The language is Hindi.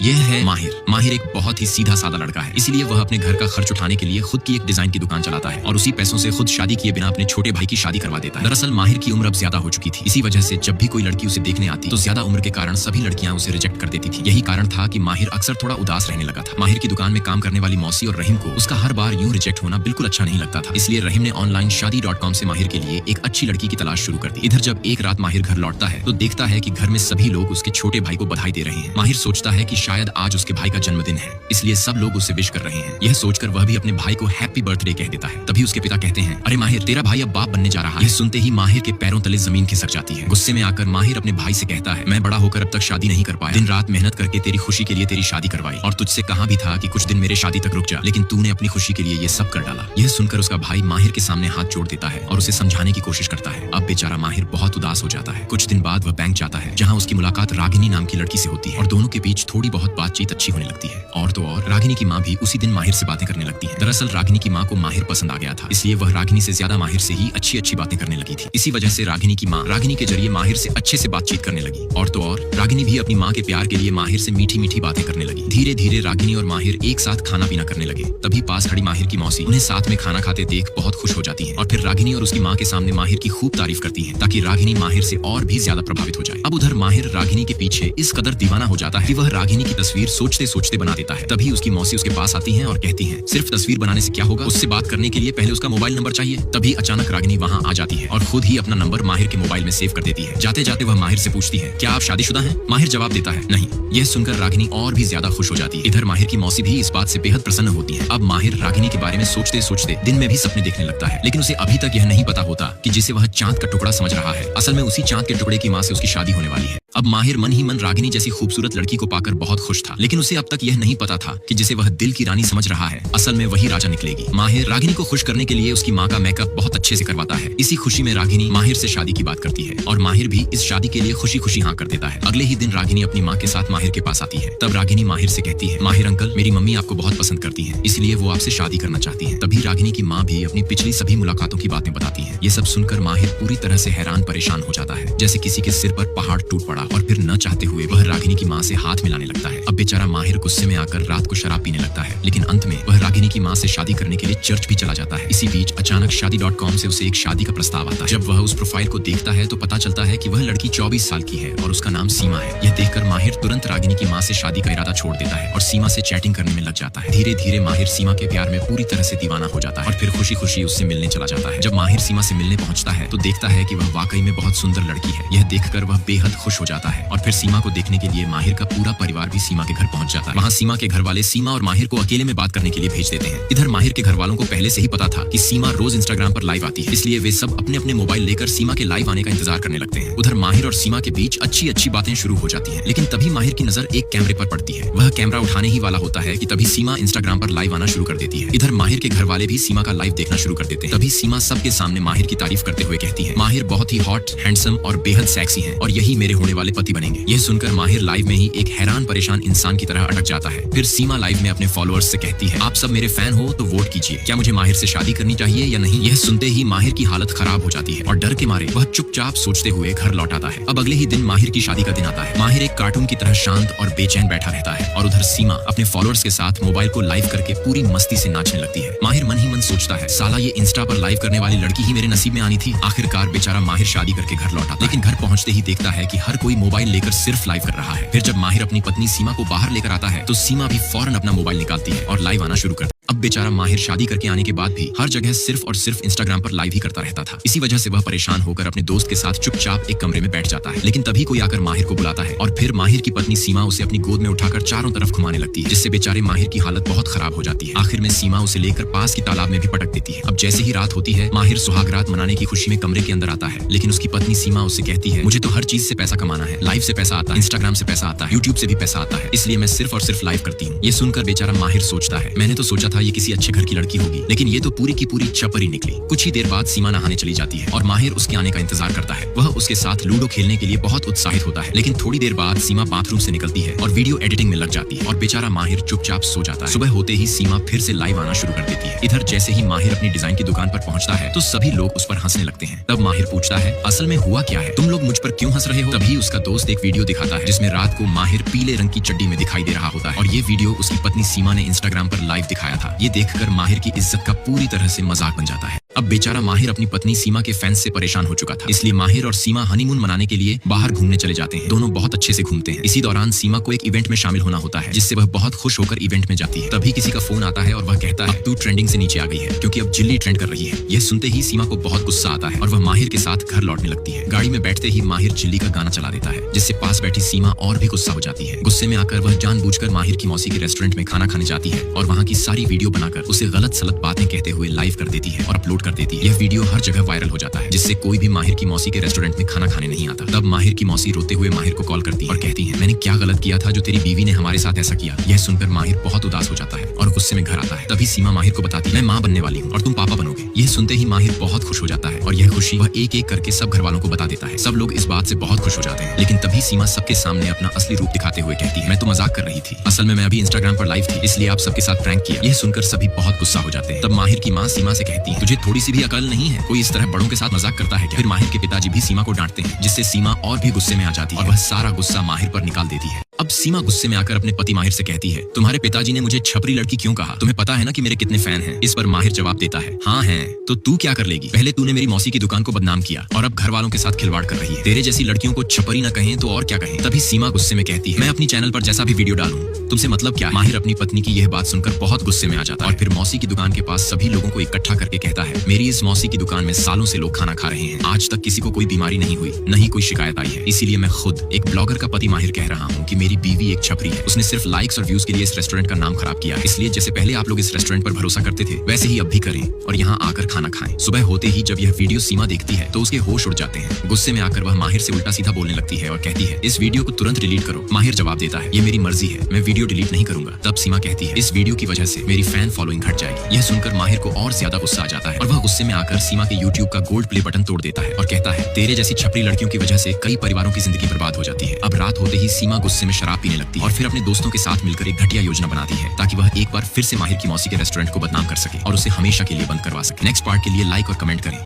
यह है माहिर। माहिर एक बहुत ही सीधा साधा लड़का है, इसलिए वह अपने घर का खर्च उठाने के लिए खुद की एक डिजाइन की दुकान चलाता है और उसी पैसों से खुद शादी किए बिना अपने छोटे भाई की शादी करवा देता है। दरअसल माहिर की उम्र अब ज्यादा हो चुकी थी, इसी वजह से जब भी कोई लड़की उसे देखने आती तो ज्यादा उम्र के कारण सभी लड़कियां उसे रिजेक्ट कर देती थी। यही कारण था कि माहिर अक्सर थोड़ा उदास रहने लगा था। माहिर की दुकान में काम करने वाली मौसी और रहीम को उसका हर बार यूं रिजेक्ट होना बिल्कुल अच्छा नहीं लगता था। इसलिए रहीम ने ऑनलाइन शादी.com से माहिर के लिए एक अच्छी लड़की की तलाश शुरू कर दी। इधर जब एक रात माहिर घर लौटता है तो देखता है कि घर में सभी लोग उसके छोटे भाई को बधाई दे रहे हैं। माहिर सोचता है कि शायद आज उसके भाई का जन्मदिन है, इसलिए सब लोग उसे विश कर रहे हैं। यह सोचकर वह भी अपने भाई को हैप्पी बर्थडे कह देता है। तभी उसके पिता कहते हैं, अरे माहिर, तेरा भाई अब बाप बनने जा रहा है। यह सुनते ही माहिर के पैरों तले जमीन खिसक जाती है। गुस्से में आकर माहिर अपने भाई से कहता है, मैं बड़ा होकर अब तक शादी नहीं कर पाया, दिन रात मेहनत करके तेरी खुशी के लिए तेरी शादी करवाई और तुझसे कहा भी था कि कुछ दिन मेरे शादी तक रुक जा, लेकिन तूने अपनी खुशी के लिए ये सब कर डाला। यह सुनकर उसका भाई माहिर के सामने हाथ जोड़ देता है और उसे समझाने की कोशिश करता है। अब बेचारा माहिर बहुत उदास हो जाता है। कुछ दिन बाद वह बैंक जाता है, जहाँ उसकी मुलाकात रागिनी नाम की लड़की से होती है और दोनों के बीच थोड़ी बहुत बातचीत अच्छी होने लगती है। और तो और रागिनी की माँ भी उसी दिन माहिर से बातें करने लगती है। दरअसल रागिनी की माँ को माहिर पसंद आ गया था, इसलिए वह रागिनी से ज्यादा माहिर से ही अच्छी अच्छी बातें करने लगी थी। इसी वजह से रागिनी की माँ रागिनी के जरिए माहिर से अच्छे से बातचीत करने लगी। और तो और रागिनी भी अपनी माँ के प्यार के लिए माहिर से मीठी मीठी बातें करने लगी। धीरे धीरे रागिनी और माहिर एक साथ खाना पीना करने लगे। तभी पास खड़ी माहिर की मौसी उन्हें साथ में खाना खाते देख बहुत खुश हो जाती है और फिर रागिनी और उसकी माँ के सामने माहिर की खूब तारीफ करती है, ताकि रागिनी माहिर से और भी ज्यादा प्रभावित हो जाए। अब उधर माहिर रागिनी के पीछे इस कदर दीवाना हो जाता है कि वह रागिनी की तस्वीर सोचते सोचते बना देता है। तभी उसकी मौसी उसके पास आती है और कहती है, सिर्फ तस्वीर बनाने से क्या होगा, उससे बात करने के लिए पहले उसका मोबाइल नंबर चाहिए। तभी अचानक रागिनी वहाँ आ जाती है और खुद ही अपना नंबर माहिर के मोबाइल में सेव कर देती है। जाते जाते वह माहिर से पूछती है, क्या आप शादीशुदा हैं? माहिर जवाब देता है, नहीं। यह सुनकर रागिनी और भी ज्यादा खुश हो जाती है। इधर माहिर की मौसी भी इस बात से बेहद प्रसन्न होती है। अब माहिर रागिनी के बारे में सोचते सोचते दिन में भी सपने देखने लगता है, लेकिन उसे अभी तक यह नहीं पता होता कि जिसे वह चांद का टुकड़ा समझ रहा है, असल में उसी चांद के टुकड़े की माँ से उसकी शादी होने वाली है। अब माहिर मन ही मन रागिनी जैसी खूबसूरत लड़की को पाकर बहुत खुश था, लेकिन उसे अब तक यह नहीं पता था कि जिसे वह दिल की रानी समझ रहा है, असल में वही राजा निकलेगी। माहिर रागिनी को खुश करने के लिए उसकी माँ का मेकअप बहुत अच्छे से करवाता है। इसी खुशी में रागिनी माहिर से शादी की बात करती है और माहिर भी इस शादी के लिए खुशी खुशी हाँ कर देता है। अगले ही दिन रागिनी अपनी माँ के साथ माहिर के पास आती है। तब रागिनी माहिर से कहती है, माहिर अंकल, मेरी मम्मी आपको बहुत पसंद करती है, इसलिए वो आपसे शादी करना चाहती है। तभी रागिनी की माँ भी अपनी पिछली सभी मुलाकातों की बातें बताती है। ये सब सुनकर माहिर पूरी तरह से हैरान परेशान हो जाता है, जैसे किसी के सिर पर पहाड़ टूट पड़ा और फिर न चाहते हुए वह रागिनी की माँ से हाथ मिलाने लगता है। अब बेचारा माहिर गुस्से में आकर रात को शराब पीने लगता है, लेकिन अंत में वह रागिनी की माँ से शादी करने के लिए चर्च भी चला जाता है। इसी बीच अचानक शादी.com से उसे एक शादी का प्रस्ताव आता है। जब वह उस प्रोफाइल को देखता है तो पता चलता है कि वह लड़की 24 साल की है और उसका नाम सीमा है। यह देखकर माहिर तुरंत रागिनी की माँ से शादी का इरादा छोड़ देता है और सीमा से चैटिंग करने में लग जाता है। धीरे धीरे माहिर सीमा के प्यार में पूरी तरह से दीवाना हो जाता है और फिर खुशी खुशी उससे मिलने चला जाता है। जब माहिर सीमा से मिलने पहुंचता है तो देखता है कि वह वाकई में बहुत सुंदर लड़की है। यह देखकर वह बेहद खुश हो जाता है और फिर सीमा को देखने के लिए माहिर का पूरा परिवार भी सीमा के घर पहुंच जाता है। वहाँ सीमा के घर वाले सीमा और माहिर को अकेले में बात करने के लिए भेज देते हैं। इधर माहिर के घर वालों को पहले से ही पता था कि सीमा रोज इंस्टाग्राम पर लाइव आती है, इसलिए वे सब अपने अपने मोबाइल लेकर सीमा के लाइव आने का इंतजार करने लगते हैं। उधर माहिर और सीमा के बीच अच्छी अच्छी बातें शुरू हो जाती हैं, लेकिन तभी माहिर की नजर एक कैमरे पर पड़ती है। वह कैमरा उठाने ही वाला होता है कि तभी सीमा इंस्टाग्राम पर लाइव आना शुरू कर देती है। इधर माहिर के घर वाले भी सीमा का लाइव देखना शुरू कर देते हैं। तभी सीमा सबके सामने माहिर की तारीफ करते हुए कहती है, माहिर बहुत ही हॉट, हैंडसम और बेहद सेक्सी है और यही मेरे होने वाले पति बनेंगे। यह सुनकर माहिर लाइव में ही एक हैरान परेशान इंसान की तरह अटक जाता है। फिर सीमा लाइव में अपने फॉलोअर्स से कहती है, आप सब मेरे फैन हो तो वोट कीजिए, क्या मुझे माहिर से शादी करनी चाहिए या नहीं। यह सुनते ही माहिर की हालत खराब हो जाती है और डर के मारे वह चुपचाप सोचते हुए घर लौट आता है। अब अगले ही दिन माहिर की शादी का दिन आता है। माहिर एक कार्टून की तरह शांत और बेचैन बैठा रहता है और उधर सीमा अपने फॉलोअर्स के साथ मोबाइल को लाइव करके पूरी मस्ती से नाचने लगती है। माहिर मन ही मन सोचता है, साला ये इंस्टा पर लाइव करने वाली लड़की ही मेरे नसीब में आनी थी। आखिरकार बेचारा माहिर शादी करके घर लौटा, लेकिन घर पहुंचते ही देखता है कि हर कोई मोबाइल लेकर सिर्फ लाइव कर रहा है। फिर जब माहिर अपनी पत्नी सीमा को बाहर लेकर आता है तो सीमा भी फौरन अपना मोबाइल निकालती है और लाइव आना शुरू करती है। अब बेचारा माहिर शादी करके आने के बाद भी हर जगह सिर्फ और सिर्फ इंस्टाग्राम पर लाइव ही करता रहता था। इसी वजह से वह परेशान होकर अपने दोस्त के साथ चुपचाप एक कमरे में बैठ जाता है, लेकिन तभी कोई आकर माहिर को बुलाता है और फिर माहिर की पत्नी सीमा उसे अपनी गोद में उठाकर चारों तरफ घुमाने लगती है, जिससे बेचारे माहिर की हालत बहुत खराब हो जाती है। आखिर में सीमा उसे लेकर पास की तालाब में भी पटक देती है। अब जैसे ही रात होती है, माहिर सुहाग रात मनाने की खुशी में कमरे के अंदर आता है, लेकिन उसकी पत्नी सीमा उससे कहती है, मुझे तो हर चीज से पैसा कमाना है, लाइव से पैसा आता है, इंस्टाग्राम से पैसा आता है, यूट्यूब से भी पैसा आता है, इसलिए मैं सिर्फ और सिर्फ लाइव करती हूँ। ये सुनकर बेचारा माहिर सोचता है, मैंने तो सोचा था ये किसी अच्छे घर की लड़की होगी, लेकिन ये तो पूरी की पूरी चपरी निकली। कुछ ही देर बाद सीमा नहाने चली जाती है और माहिर उसके आने का इंतजार करता है। वह उसके साथ लूडो खेलने के लिए बहुत उत्साहित होता है, लेकिन थोड़ी देर बाद सीमा बाथरूम से निकलती है और वीडियो एडिटिंग में लग जाती है और बेचारा माहिर चुपचाप सो जाता है। सुबह होते ही सीमा फिर से लाइव आना शुरू कर देती है। इधर जैसे ही माहिर अपनी डिजाइन की दुकान पर पहुंचता है तो सभी लोग उस पर हंसने लगते हैं। तब माहिर पूछता है, असल में हुआ क्या है, तुम लोग मुझ पर क्यों हंस रहे हो? तभी उसका दोस्त एक वीडियो दिखाता है जिसमें रात को माहिर पीले रंग की चड्डी में दिखाई दे रहा होता है और ये वीडियो उसकी पत्नी सीमा ने इंस्टाग्राम पर लाइव दिखाया था। ये देखकर माहिर की इज्जत का पूरी तरह से मजाक बन जाता है। अब बेचारा माहिर अपनी पत्नी सीमा के फैंस से परेशान हो चुका था, इसलिए माहिर और सीमा हनीमून मनाने के लिए बाहर घूमने चले जाते हैं। दोनों बहुत अच्छे से घूमते हैं। इसी दौरान सीमा को एक इवेंट में शामिल होना होता है, जिससे वह बहुत खुश होकर इवेंट में जाती है। तभी किसी का फोन आता है और वह कहता है, अब तू ट्रेंडिंग से नीचे आ गई है, क्योंकि अब जिल्ली ट्रेंड कर रही है। यह सुनते ही सीमा को बहुत गुस्सा आता है और वह माहिर के साथ घर लौटने लगती है। गाड़ी में बैठते ही माहिर जिल्ली का गाना चला देता है, जिससे पास बैठी सीमा और भी गुस्सा हो जाती है। गुस्से में आकर वह जानबूझकर माहिर की मौसी के रेस्टोरेंट में खाना खाने जाती है और वहाँ की सारी वीडियो बनाकर उसे गलत सलत बातें कहते हुए लाइव कर देती है और अपलोड कर देती है। यह वीडियो हर जगह वायरल हो जाता है, जिससे कोई भी माहिर की मौसी के रेस्टोरेंट में खाना खाने नहीं आता। तब माहिर की मौसी रोते हुए माहिर को कॉल करती है और कहती है, मैंने क्या गलत किया था जो तेरी बीवी ने हमारे साथ ऐसा किया? यह सुनकर माहिर बहुत उदास हो जाता है और गुस्से में घर आता है। तभी सीमा माहिर को बताती है, मैं माँ बनने वाली हूँ और तुम पापा बनोगे। यह सुनते ही माहिर बहुत खुश हो जाता है और यह खुशी वह एक एक करके सब घर वालों को बता देता है। सब लोग इस बात से बहुत खुश हो जाते हैं, लेकिन तभी सीमा सबके सामने अपना असली रूप दिखाते हुए कहती है, मैं तो मजाक कर रही थी, असल में मैं अभी इंस्टाग्राम पर लाइव थी, इसलिए आप सबके साथ प्रैंक किया। यह सुनकर सभी बहुत गुस्सा हो जाते हैं। तब माहिर की माँ सीमा से कहती है, तुझे थोड़ी सी भी अकल नहीं है? कोई इस तरह बड़ों के साथ मजाक करता है क्या? फिर माहिर के पिताजी भी सीमा को डांटते हैं, जिससे सीमा और भी गुस्से में आ जाती है और वह सारा गुस्सा माहिर पर निकाल देती है। अब सीमा गुस्से में आकर अपने पति माहिर से कहती है, तुम्हारे पिताजी ने मुझे छपरी लड़की क्यों कहा? तुम्हें पता है ना कि मेरे कितने फैन हैं? इस पर माहिर जवाब देता है, हाँ हैं। तो तू क्या कर लेगी? पहले तूने मेरी मौसी की दुकान को बदनाम किया और अब घर वालों के साथ खिलवाड़ कर रही है। तेरे जैसी लड़कियों को छपरी न कहें तो और क्या कहें? तभी सीमा गुस्से में कहती है, मैं अपनी चैनल पर जैसा भी वीडियो डालूं तुमसे मतलब क्या? माहिर अपनी पत्नी की यह बात सुनकर बहुत गुस्से में आ जाता है और फिर मौसी की दुकान के पास सभी लोगों को इकट्ठा करके कहता है, मेरी इस मौसी की दुकान में सालों से लोग खाना खा रहे हैं, आज तक किसी को कोई बीमारी नहीं हुई, नहीं कोई शिकायत आई है। इसीलिए मैं खुद एक ब्लॉगर का पति माहिर कह रहा हूँ कि मेरी बीवी एक छपरी है। उसने सिर्फ लाइक्स और व्यूज के लिए इस रेस्टोरेंट का नाम खराब किया। इसलिए जैसे पहले आप लोग इस रेस्टोरेंट पर भरोसा करते थे, वैसे ही अब भी करें और यहाँ आकर खाना खाएं। सुबह होते ही जब यह वीडियो सीमा देखती है तो उसके होश उड़ जाते हैं। गुस्से में आकर वह माहिर से उल्टा सीधा बोलने लगती है और कहती है, इस वीडियो को तुरंत डिलीट करो। माहिर जवाब देता है, ये मेरी मर्जी है, मैं वीडियो डिलीट नहीं करूंगा। तब सीमा कहती है, इस वीडियो की वजह से मेरी फैन फॉलोइंग घट जाएगी। यह सुनकर माहिर को और ज्यादा गुस्सा आ जाता है और वह गुस्से में आकर सीमा के यूट्यूब का गोल्ड प्ले बटन तोड़ देता है और कहता है, तेरे जैसी छपरी लड़कियों की वजह से कई परिवारों की जिंदगी बर्बाद हो जाती है। अब रात होते ही सीमा गुस्से में शराब पीने लगती है और फिर अपने दोस्तों के साथ मिलकर एक घटिया योजना बनाती है ताकि वह एक बार फिर से माहिर की मौसी के रेस्टोरेंट को बदनाम कर सके और उसे हमेशा के लिए बंद करवा सके। नेक्स्ट पार्ट के लिए लाइक और कमेंट करें।